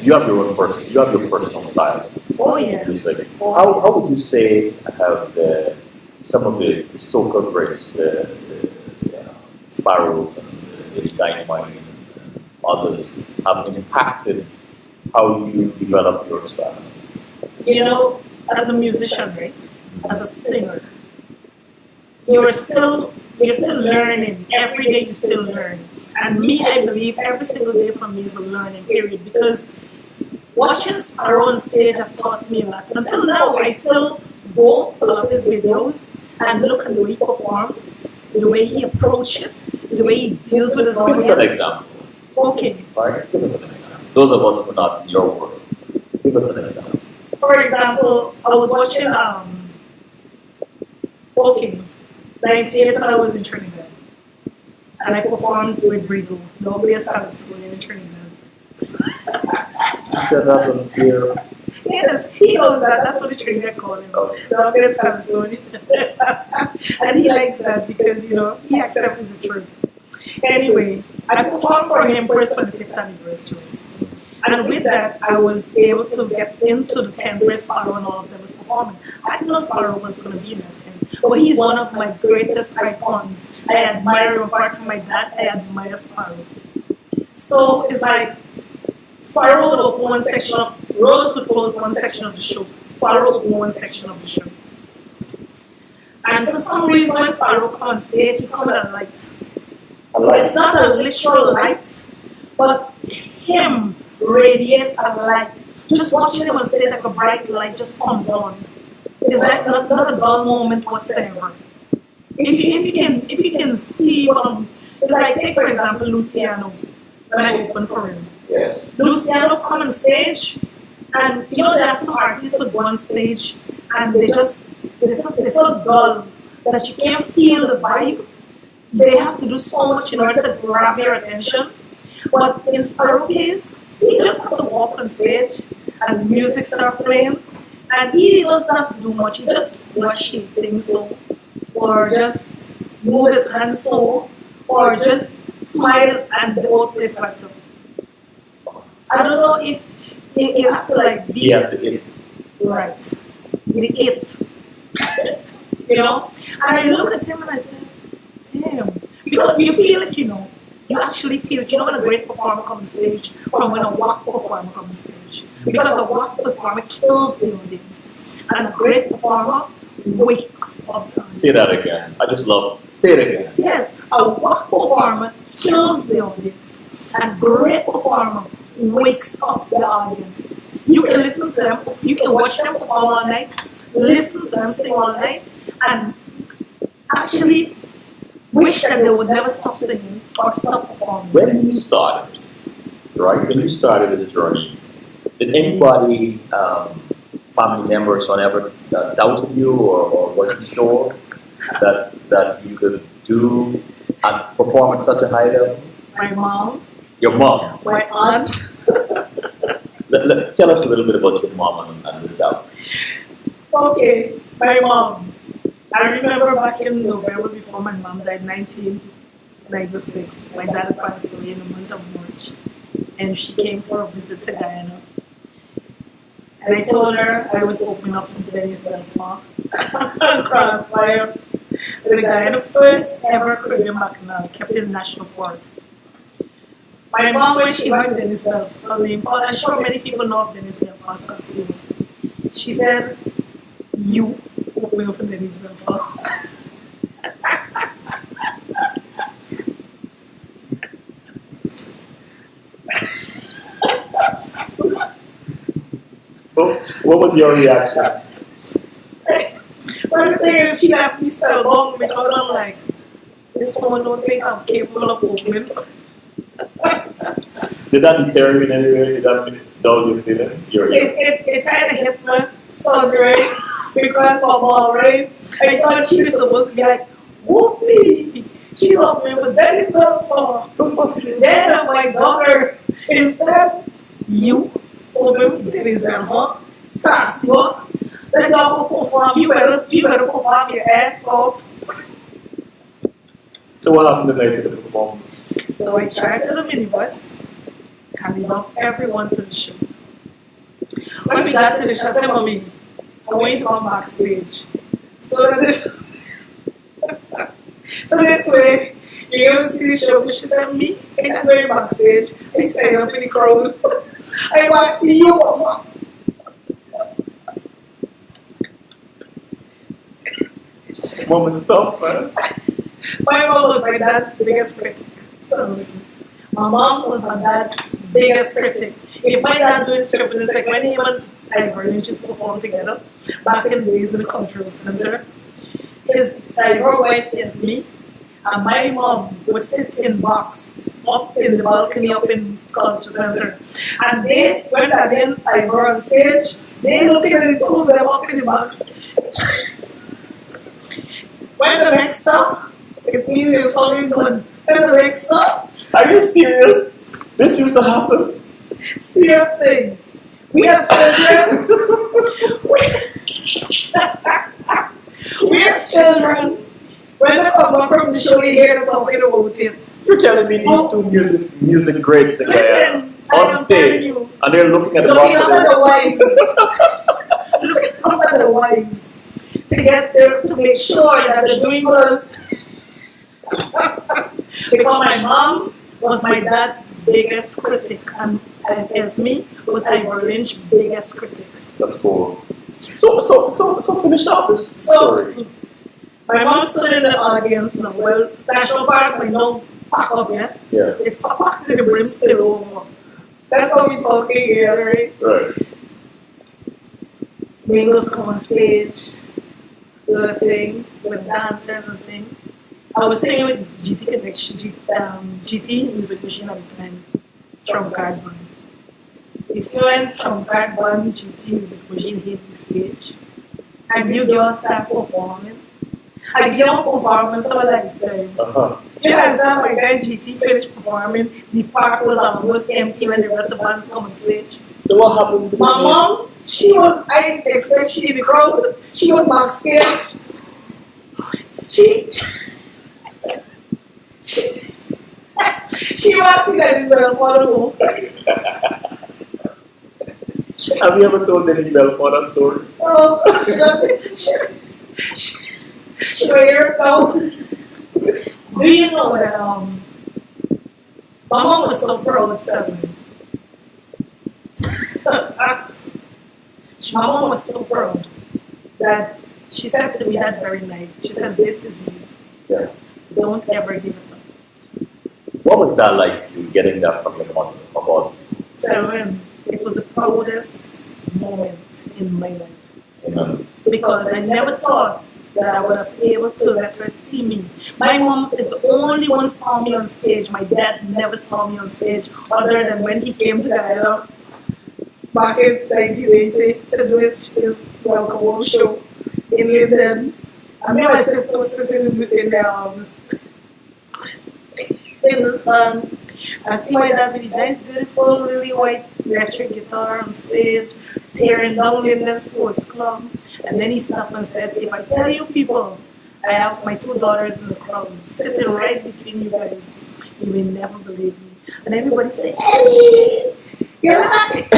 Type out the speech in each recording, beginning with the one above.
you have your own you have your personal style. Oh yeah. Music. How would you say have some of the soca greats, the Sparrows and the Dynamite and others have impacted how you develop your style? You know, as a musician, right? As a singer, you're still learning. Every day you still learn. And me, I believe every single day for me is a learning period because watching Sparrow on stage have taught me a lot. Until now, I still go pull up his videos and look at the way he performs, the way he approaches it, the way he deals with his Give audience. us an example. Okay. Right? Give us an example. Those of us who are not in your world, give us an example. For example, I was watching okay, 98 when I was in Trinidad. And I performed with Brigo, the ugliest kind of school in Trinidad. You said that on here. Yes, he knows that. That's what the Trinidad call him. Okay. The ugliest kind of school. And he likes that because, he accepts the truth. Anyway, I performed for him for his 25th anniversary. And with that, I was able to get into the tent where Sparrow and all of them was performing. I didn't know Sparrow was going to be in that tent. But he's one of my greatest icons. I admire him. Apart from my dad, I admire Sparrow. So it's like Sparrow would open one section of, Rose would close one section of the show. Sparrow would open one section of the show. And for some reason, when Sparrow comes on stage, he comes with a light. It's not a literal light, but him radiates a light. Just watching him on stage like a bright light just comes on. It's like not a dull moment whatsoever. If you can see it's like take for example Luciano when I open for him. Yes. Luciano come on stage and there are some artists who go on stage and they're so dull that you can't feel the vibe. They have to do so much in order to grab your attention. But in Sparrow's case, he just have to walk on stage and the music start playing. And he doesn't have to do much. He just wash his things so, or just move his hands so, or just smile and the whole place light up. I don't know if you have to be. He has the it. Right. The it. And I look at him and I say, damn. Because you feel it, You actually feel it. When a great performer comes on stage from when a whack performer comes on stage. Because a whack performer kills the audience. And a great performer wakes up the audience. Say that again. I just love it. Say it again. Yes, a whack performer kills the audience. And a great performer wakes up the audience. You can listen to them, you can watch them perform all night, listen to them sing all night, and actually wish that they would never stop singing or stop performing. When you started, right? When you started this journey, did anybody, family members, or ever doubted you or wasn't sure that you could do and perform at such a high level? My mom. Your mom? My aunt. Tell us a little bit about your mom and this doubt. Okay, my mom. I remember back in November before my mom died, 1996. My dad passed away in the month of March. And she came for a visit to Guyana. And I told her I was opening up for Dennis Belfort Crossfire. The Guyana first ever Caribbean Bacchanal kept in National Park. My mom, when she heard Dennis Belfort name called, I'm sure many people know of Dennis Belfort, so she said, you opening up for Dennis Belfort. What was your reaction? Well, the thing is, she left me spellbound because I'm like, this woman don't think I'm capable of opening. Did that deter you in any way? Did that dull your feelings? It kind of hit me so great because my mom, right? I thought she was supposed to be like, whoopee, she's opening for Dennis Belfort. Then my daughter, instead, you open Dennis Belfort. Sassy, what? Let dog perform. You better perform your ass off. So what happened the night of the performance? So I chartered a minibus, carried up everyone to the show. When we got to the show, I said, Mommy, I want you to come backstage. So that this, so this way, you're going to see the show. But she said, me, I'm not going backstage. I stand up in the crowd. I want to see you. Mom is tough, man. My mom was my dad's biggest critic. So my mom was my dad's biggest critic. If my dad doing stripping, it's like when him and Ivor just performed together back in the days in the cultural center. His Ivor wife is me, and my mom would sit in box up in the balcony up in cultural center. And they when Daddy and Ivor on stage, they looking at the two of them up in the box. When the next song, it means you're something good. When the next song, Are you serious? This used to happen? serious thing. We as children, we as children, when they come back from the show, you hear them talking about it. You're telling me these two music greats in there Listen, I on am stage, telling you, and they're looking at the looking box up and at the wives, looking up at the wives to get there to make sure that they're doing us. Because my mom was my dad's biggest critic, and as me was Ivor Lynch's biggest critic. That's cool. So finish up this story. So my mom stood in the audience now. Well, National Park might now pack up, yeah? Yes. It's packed to the brim, spill over. That's how we talking here, right? Right. Mingles come on stage, do the thing with dancers and thing. I was singing with GT Connection, GT Music Machine at the time, Trump Card Band. You see when Trump Card Band, GT Music Machine hit the stage, and you girls start performing. I get on performance of a lifetime. Uh-huh. You know, as my guy GT finished performing, the park was almost empty when the rest of the bands come on stage. So what happened to My mom, she was, I expect she in the crowd, she was backstage. She was in that Isabel Portugal. Have you ever told Dennis Belfort story? Oh, she was here now. Do you know that my mom was so proud, Seven. My mom was so proud that she said to me that very night, she said, this is you. Yeah. Don't ever give it up. What was that like for you getting that from your mother about? Seven, it was the proudest moment in my life. Amen. Because I never thought that I would have been able to let her see me. My mom is the only one saw me on stage. My dad never saw me on stage other than when he came to Guyana back in 1980 to do his welcome home show in Linden. And me and my sister was sitting in the sun. I see my dad with the nice, beautiful, really white electric guitar on stage, tearing down Linden Sports Club. And then he stopped and said, if I tell you people, I have my two daughters in the crowd, sitting right between you guys, you will never believe me. And everybody said, Eddie, you're lying.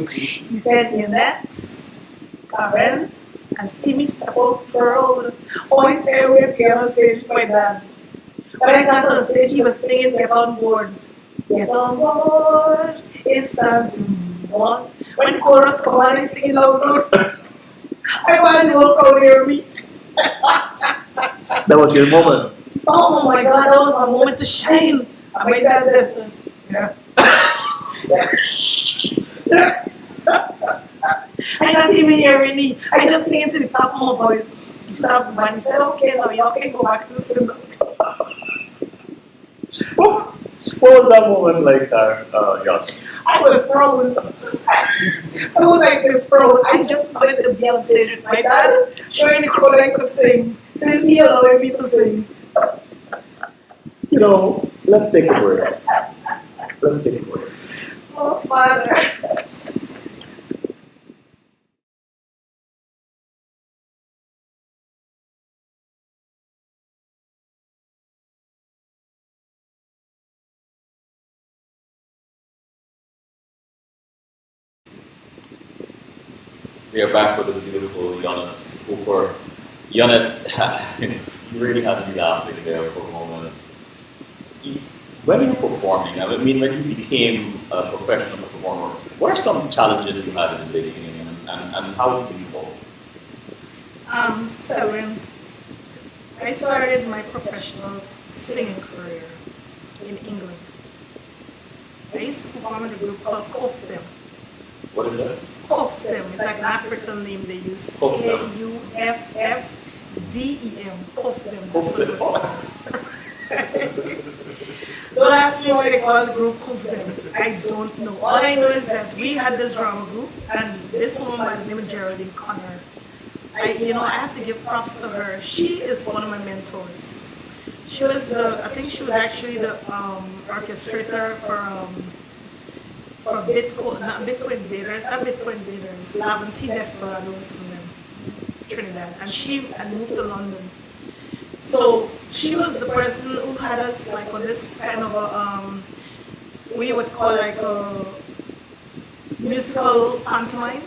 He said, Yonnette, Karen, and see me step out the road. Oh, I said, we're here on stage with my dad. When I got on stage, he was singing, get on board. Get on board, it's time to move on. When the chorus come on, I sing it loud. I want the whole crowd hear me. That was your moment. Oh my God, that was my moment to shine. I made that lesson. Yeah. I'm not even hearing me. I just sing it to the top of my voice. He stopped and he said, okay, now y'all can go back to the sing. What was that moment like, Josh? I was proud. I was like this proud. I just wanted to be on stage with my dad, showing the crowd I could sing, since he allowed me to sing. You know, let's take a break. Let's take a break. Oh, Father. We are back with the beautiful Yonnette Cooper. Yonnette, you really had me laughing there for a moment. When you're performing, I mean, when you became a professional performer, what are some challenges you had in the beginning, and how did you cope? So when I started my professional singing career in England, I used to perform in a group called Koftem. What is that? Koftem is like an African name they use. Koftem. Kuffdem. Koftem. That's what it was Koftem. called. Don't ask me why they call the group Koftem. I don't know. All I know is that we had this drama group, and this woman by the name of Geraldine Connor. I have to give props to her. She is one of my mentors. She was I think she was actually the orchestrator for Bitcoin, not Bitcoin Invaders, Laventine Desperados from Trinidad, and she had moved to London. So she was the person who had us like on this kind of a we would call like a musical pantomime,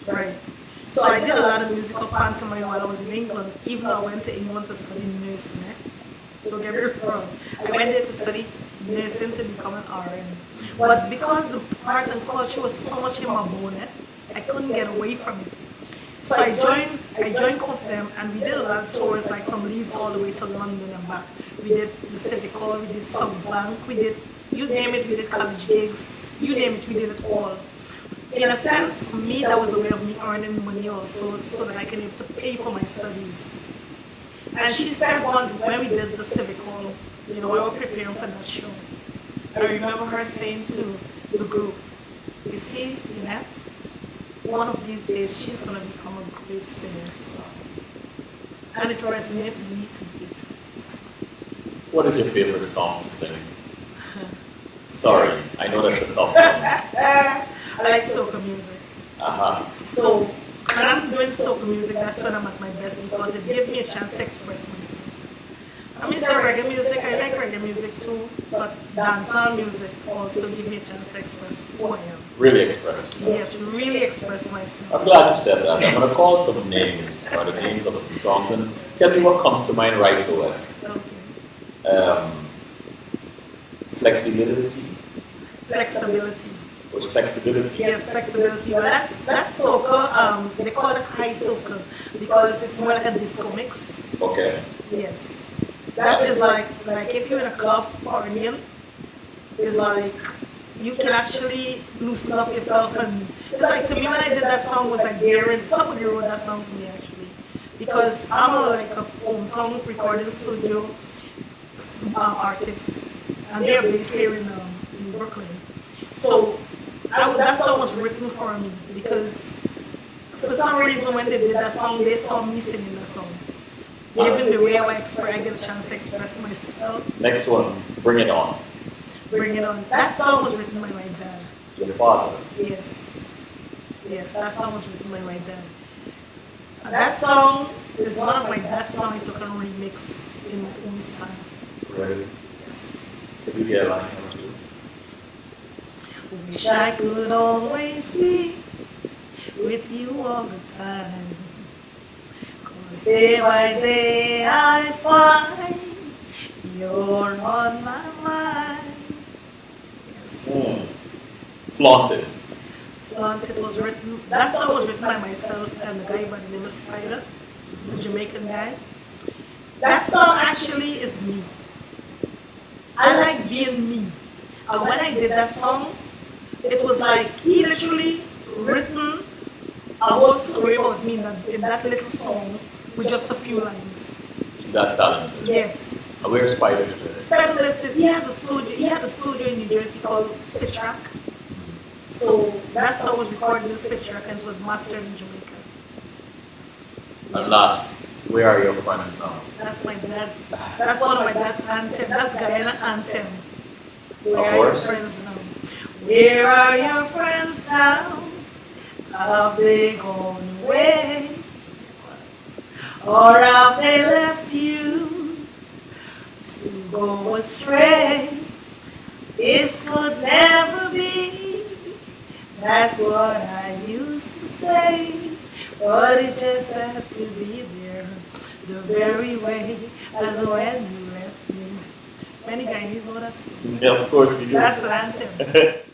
right? So I did a lot of musical pantomime while I was in England, even though I went to England to study nursing. Don't get me wrong. I went there to study nursing to become an RN. But because the art and culture was so much in my bone, I couldn't get away from it. So I joined Confirm, and we did a lot of tours, like from Leeds all the way to London and back. We did the Civic Hall, we did South Bank, we did, you name it, we did college gigs, you name it, we did it all. In a sense, for me, that was a way of me earning money also, so that I can able to pay for my studies. And she said when we did the Civic Hall, we were preparing for that show. I remember her saying to the group, you see, Yonnette, one of these days she's going to become a great singer. And it resonated with me to beat. What is your favorite song to sing? Sorry, I know that's a tough one. I like soca music. So when I'm doing soca music, that's when I'm at my best because it gives me a chance to express myself. I mean, say reggae music, I like reggae music too, but dancehall music also give me a chance to express who I am. Really express. Yes, really express myself. I'm glad you said that. I'm going to call some names, or the names of some songs, and tell me what comes to mind right away. Okay. Flexibility. Flexibility. What's flexibility? Yes, flexibility. Well, that's soca. They call it high soca because it's more like a disco mix. Okay. Yes. That is like if you're in a club partying, it's like you can actually loosen up yourself, and it's like, to me when I did that song was like daring. Somebody wrote that song for me actually, because I'm a hometown recording studio artist, and they're based here in Brooklyn. So that song was written for me because for some reason when they did that song, they saw me singing the song. Even the way I get a chance to express myself. Next one, Bring It On. Bring It On. That song was written by my dad. Your father? Yes. Yes, that song was written by my dad. And that song is one of my dad's songs I took on remix in my own style. Really? Yes. Could you get a line or two? Wish I could always be with you all the time. Day by day I find you're on my mind. Yes. Flaunt It. Flaunt It was written, that song was written by myself and the guy by the name of Spider, the Jamaican guy. That song actually is me. I like being me. And when I did that song, it was like he literally written a whole story about me in that little song. With just a few lines. Is that talented? Yes. And where's Spider today? Spider listen, he has a studio. He had a studio in New Jersey called Spit Track. So that song was recorded in Spit Track and it was mastered in Jamaica. And last, where are your friends now? That's my dad's. That's one of my dad's anthem. That's Guyana anthem. Where Of are your course. friends now? Where are your friends now? Have they gone away? Or have they left you to go astray? This could never be. That's what I used to say. say, but it just had to be there, the very way as when you left me. Many Guyanese know that song. Yeah, of course we do. That's an anthem.